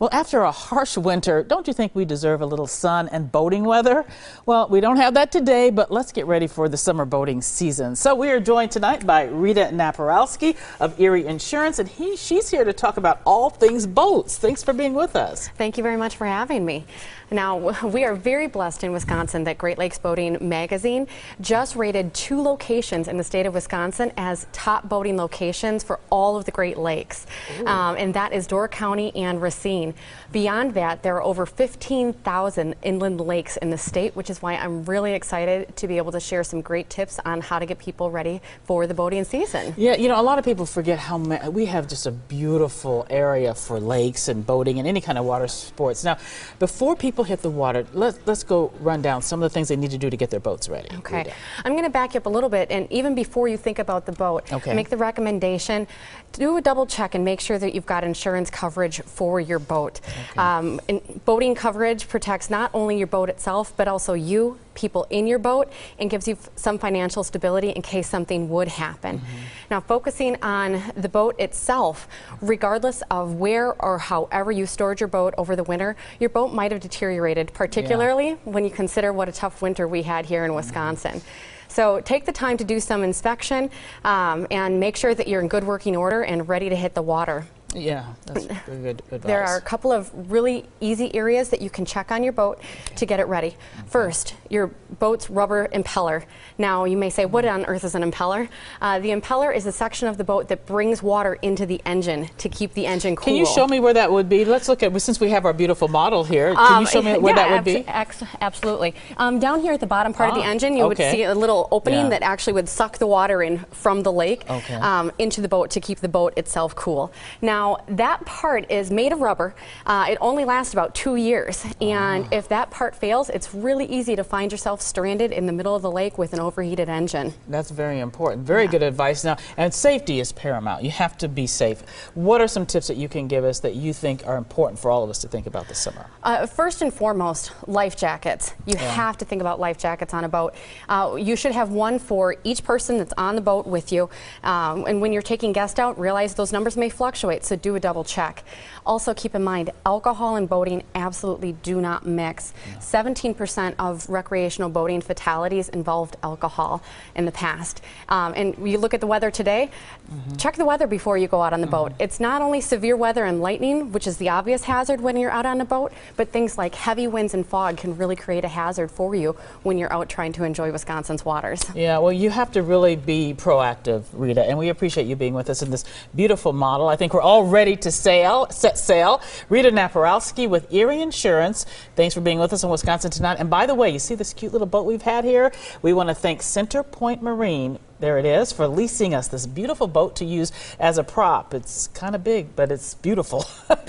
Well, after a harsh winter, don't you think we deserve a little sun and boating weather? Well, we don't have that today, but let's get ready for the summer boating season. So we are joined tonight by Rita Naparowski of Erie Insurance, and she's here to talk about all things boats. Thanks for being with us. Thank you very much for having me. Now, we are very blessed in Wisconsin that Great Lakes Boating Magazine just rated 2 locations in the state of Wisconsin as top boating locations for all of the Great Lakes. And that is Door County and Racine. Beyond that, there are over 15,000 inland lakes in the state, which is why I'm really excited to be able to share some great tips on how to get people ready for the boating season. Yeah, you know, a lot of people forget how we have just a beautiful area for lakes and boating and any kind of water sports. Now, before people hit the water, let's go run down some of the things they need to do to get their boats ready. Okay. Rita. I'm going to back you up a little bit, and even before you think about the boat, make the recommendation, do a double check and make sure that you've got insurance coverage for your boat. And boating coverage protects not only your boat itself, but also you, people in your boat, and gives you some financial stability in case something would happen. Now, focusing on the boat itself, regardless of where or however you stored your boat over the winter, your boat might have deteriorated, particularly when you consider what a tough winter we had here in Wisconsin. So take the time to do some inspection and make sure that you're in good working order and ready to hit the water. Yeah, that's very good advice. There are a couple of really easy areas that you can check on your boat to get it ready. First, your boat's rubber impeller. Now, you may say, what on earth is an impeller? The impeller is a section of the boat that brings water into the engine to keep the engine cool. Can you show me where that would be? Let's look at, since we have our beautiful model here, can you show me where that would be? Absolutely. Down here at the bottom part of the engine, you would see a little opening that actually would suck the water in from the lake into the boat to keep the boat itself cool. Now, that part is made of rubber. It only lasts about 2 years, and if that part fails, it's really easy to find yourself stranded in the middle of the lake with an overheated engine. That's very important. Very good advice. Now, and safety is paramount. You have to be safe. What are some tips that you can give us that you think are important for all of us to think about this summer? First and foremost, life jackets. You have to think about life jackets on a boat. You should have one for each person that's on the boat with you. And when you're taking guests out, realize those numbers may fluctuate, so do a double check. Also, keep in mind, alcohol and boating absolutely do not mix. 17% of recreational boating fatalities involved alcohol in the past. And you look at the weather today, check the weather before you go out on the boat. It's not only severe weather and lightning, which is the obvious hazard when you're out on a boat, but things like heavy winds and fog can really create a hazard for you when you're out trying to enjoy Wisconsin's waters. Yeah, well, you have to really be proactive, Rita, and we appreciate you being with us in this beautiful model. I think we're all ready to set sail. Rita Naparowski with Erie Insurance. Thanks for being with us in Wisconsin tonight. And by the way, you see this cute little boat we've had here? We want to thank Center Point Marine, there it is, for leasing us this beautiful boat to use as a prop. It's kind of big, but it's beautiful.